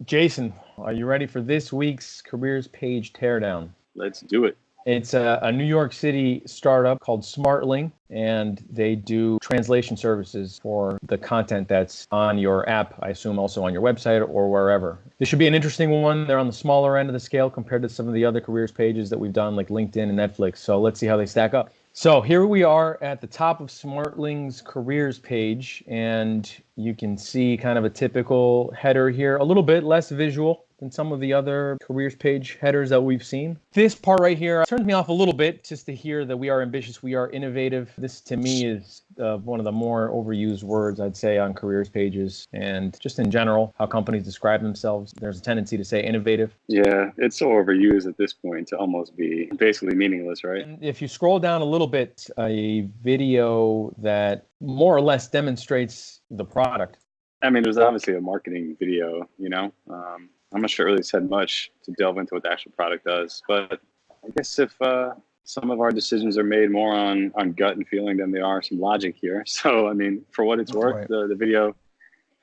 Jason, are you ready for this week's Careers Page Teardown? Let's do it. It's a New York City startup called Smartling, and they do translation services for the content that's on your app, I assume also on your website or wherever. This should be an interesting one. They're on the smaller end of the scale compared to some of the other careers pages that we've done, like LinkedIn and Netflix. So let's see how they stack up. So here we are at the top of Smartling's careers page, and you can see kind of a typical header here, a little bit less visual than some of the other careers page headers that we've seen. This part right here turns me off a little bit just to hear that we are ambitious, we are innovative. This to me is one of the more overused words, I'd say, on careers pages, and just in general, how companies describe themselves. There's a tendency to say innovative. Yeah, it's so overused at this point to almost be basically meaningless, right? And if you scroll down a little bit, a video that more or less demonstrates the product. I mean, there's obviously a marketing video, I'm not sure it really said much to delve into what the actual product does, but I guess if some of our decisions are made more on gut and feeling than they are some logic here. So, I mean, for what it's worth, right. The video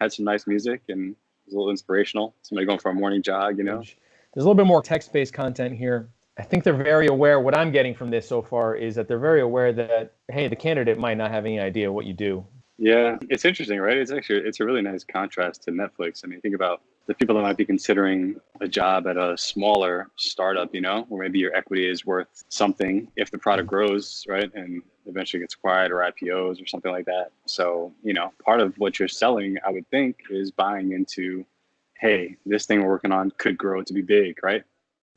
had some nice music and was a little inspirational. Somebody going for a morning jog, There's a little bit more text-based content here. I think they're very aware, what I'm getting from this so far is that they're very aware that, hey, the candidate might not have any idea what you do. Yeah, it's interesting, right? It's a really nice contrast to Netflix. I mean, think about the people that might be considering a job at a smaller startup, where maybe your equity is worth something if the product grows, right? And eventually gets acquired or IPOs or something like that. So, part of what you're selling, I would think, is buying into, hey, this thing we're working on could grow to be big, right?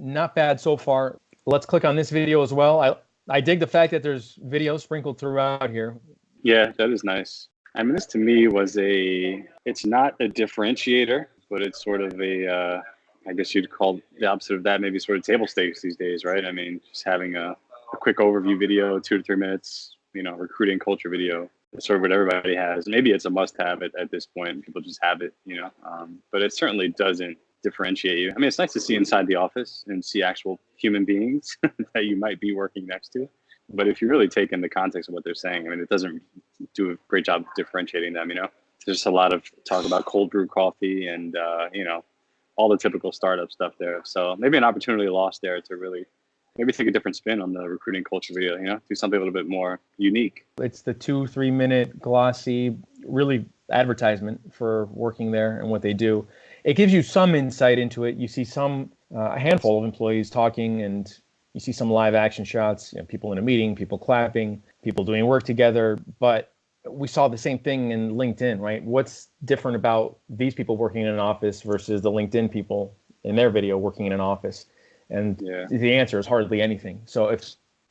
Not bad so far. Let's click on this video as well. I dig the fact that there's video sprinkled throughout here. Yeah, that is nice. I mean, this to me was it's not a differentiator, but it's sort of I guess you'd call the opposite of that, maybe sort of table stakes these days, right? I mean, just having a quick overview video, 2 to 3 minutes, recruiting culture video, sort of what everybody has. Maybe it's a must have at this point. People just have it, but it certainly doesn't differentiate you. I mean, it's nice to see inside the office and see actual human beings that you might be working next to. But if you really take in the context of what they're saying, I mean, it doesn't do a great job of differentiating them, There's just a lot of talk about cold brew coffee and, all the typical startup stuff there. So maybe an opportunity lost there to really maybe take a different spin on the recruiting culture video, do something a little bit more unique. It's the 2-3 minute glossy, really advertisement for working there and what they do. It gives you some insight into it. You see a handful of employees talking, and you see some live action shots, people in a meeting, people clapping, people doing work together. But we saw the same thing in LinkedIn, right? What's different about these people working in an office versus the LinkedIn people in their video working in an office? And The answer is hardly anything. So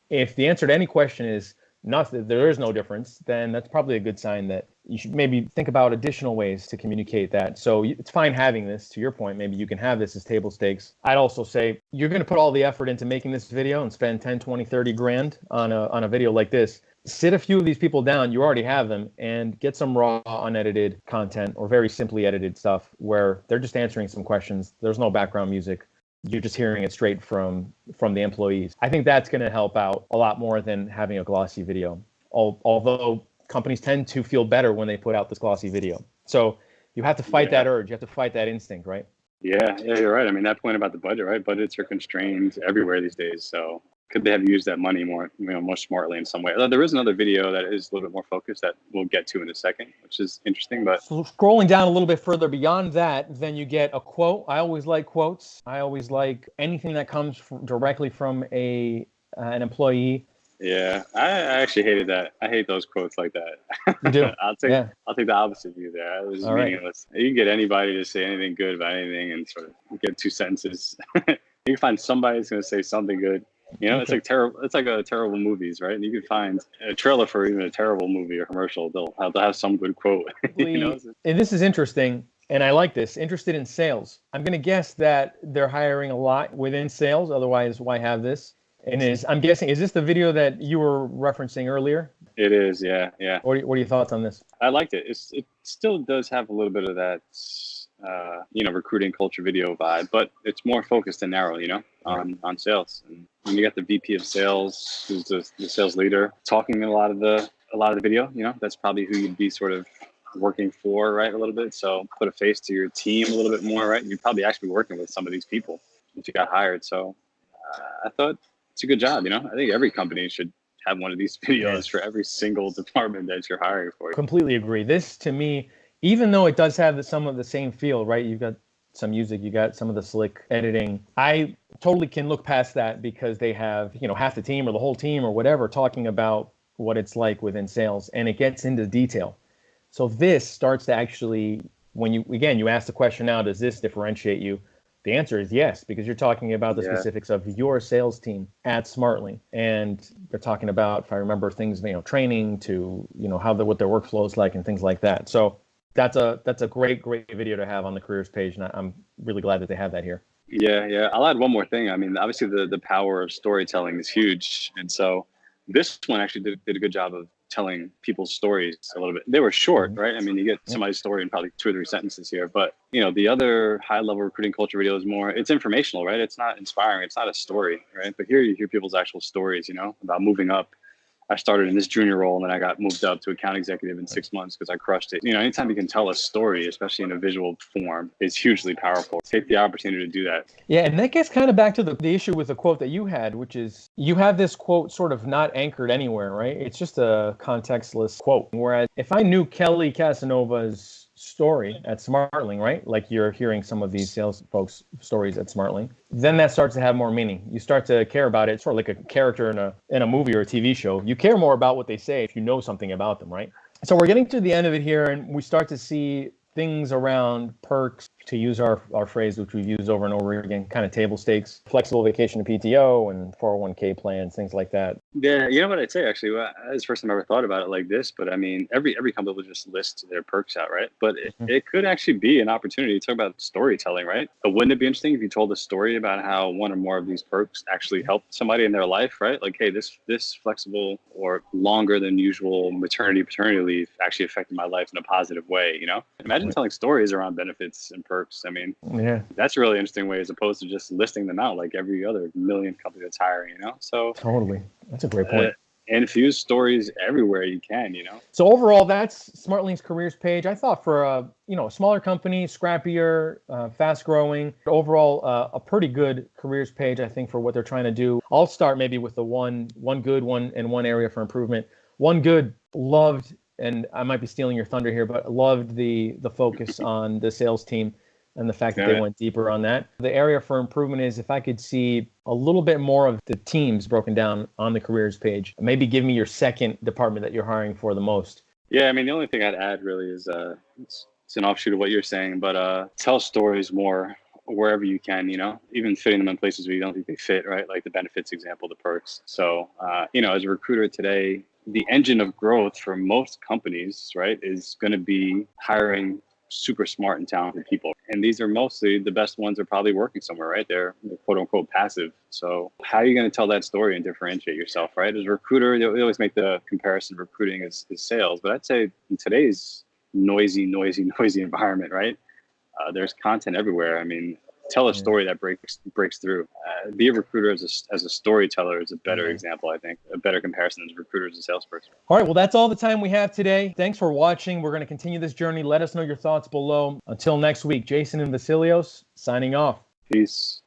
if the answer to any question is nothing, there is no difference, then that's probably a good sign that you should maybe think about additional ways to communicate that. So it's fine having this, to your point, maybe you can have this as table stakes. I'd also say you're going to put all the effort into making this video and spend 10, 20, 30 grand on a video like this. Sit a few of these people down, you already have them, and get some raw, unedited content or very simply edited stuff where they're just answering some questions. There's no background music. You're just hearing it straight from the employees. I think that's going to help out a lot more than having a glossy video. Although companies tend to feel better when they put out this glossy video. So you have to fight that urge. You have to fight that instinct, right? Yeah, you're right. I mean, that point about the budget, right? Budgets are constrained everywhere these days. So could they have used that money more smartly in some way? There is another video that is a little bit more focused that we'll get to in a second, which is interesting. But so scrolling down a little bit further beyond that, then you get a quote. I always like quotes. I always like anything that comes directly from an employee. Yeah, I actually hated that. I hate those quotes like that. You do? I'll take the opposite view there. It was meaningless. Right. You can get anybody to say anything good about anything and sort of get 2 sentences. You can find somebody who's going to say something good. It's like terrible. It's like a terrible movies, right? And you can find a trailer for even a terrible movie or commercial. They'll have some good quote. And this is interesting, and I like this. Interested in sales. I'm going to guess that they're hiring a lot within sales. Otherwise, why have this? And I'm guessing, is this the video that you were referencing earlier? It is, yeah. What are your thoughts on this? I liked it. It still does have a little bit of that, recruiting culture video vibe, but it's more focused and narrow, on sales. And when you got the VP of sales, who's the sales leader, talking in a lot of the video, that's probably who you'd be sort of working for, right, a little bit. So put a face to your team a little bit more, right? You'd probably actually be working with some of these people if you got hired. So I thought it's a good job. I think every company should have one of these videos for every single department that you're hiring for. Completely agree. This, to me, even though it does have some of the same feel, right? You've got some music, you got some of the slick editing. I totally can look past that because they have, half the team or the whole team or whatever talking about what it's like within sales, and it gets into detail. So this starts to actually, when you ask the question now, does this differentiate you? The answer is yes, because you're talking about the specifics of your sales team at Smartling, and they're talking about, if I remember, things, training to, what their workflow is like and things like that. So that's a great video to have on the careers page, and I'm really glad that they have that here. Yeah. I'll add one more thing. I mean, obviously the power of storytelling is huge, and so this one actually did a good job of telling people's stories a little bit. They were short, right? I mean, you get somebody's story in probably 2 or 3 sentences here, but the other high level recruiting culture video is more, it's informational, right? It's not inspiring. It's not a story, right? But here you hear people's actual stories, about moving up. I started in this junior role and then I got moved up to account executive in 6 months because I crushed it. Anytime you can tell a story, especially in a visual form, is hugely powerful. Take the opportunity to do that. Yeah, and that gets kind of back to the issue with the quote that you had, which is you have this quote sort of not anchored anywhere, right? It's just a contextless quote. Whereas if I knew Kelly Casanova's story at Smartling, right? Like you're hearing some of these sales folks' stories at Smartling, then that starts to have more meaning. You start to care about it, sort of like a character in a movie or a TV show. You care more about what they say if you know something about them, right? So we're getting to the end of it here, and we start to see things around perks, to use our phrase, which we've used over and over again, kind of table stakes, flexible vacation and PTO and 401k plans, things like that. Yeah, you know what I'd say, actually, it's the first time I ever thought about it like this, but I mean, every company will just list their perks out, right? But it could actually be an opportunity to talk about storytelling, right? But wouldn't it be interesting if you told a story about how one or more of these perks actually helped somebody in their life, right? Like, hey, this flexible or longer than usual maternity, paternity leave actually affected my life in a positive way, Imagine telling stories around benefits and perks. I mean, that's a really interesting way as opposed to just listing them out like every other million company that's hiring, So totally, that's a great point. Infuse stories everywhere you can, So overall, that's Smartling's careers page. I thought for a smaller company, scrappier, fast growing, overall a pretty good careers page, I think, for what they're trying to do. I'll start maybe with the one good one and one area for improvement. One good, loved, and I might be stealing your thunder here, but loved the focus on the sales team and the fact that they went deeper on that. The area for improvement is if I could see a little bit more of the teams broken down on the careers page. Maybe give me your second department that you're hiring for the most. Yeah, I mean, the only thing I'd add really is it's an offshoot of what you're saying, but tell stories more wherever you can, even fitting them in places where you don't think they fit, right? Like the benefits example, the perks. So, as a recruiter today, the engine of growth for most companies, right, is going to be hiring super smart and talented people. And these are mostly the best ones are probably working somewhere, right? They're quote unquote passive. So how are you going to tell that story and differentiate yourself, right? As a recruiter, they always make the comparison of recruiting as sales. But I'd say in today's noisy environment, right? There's content everywhere. I mean, tell a story that breaks through. Be a recruiter as a storyteller is a better example, I think, a better comparison as a recruiter as a salesperson. All right, well, that's all the time we have today. Thanks for watching. We're going to continue this journey. Let us know your thoughts below. Until next week, Jason and Vasilios signing off. Peace.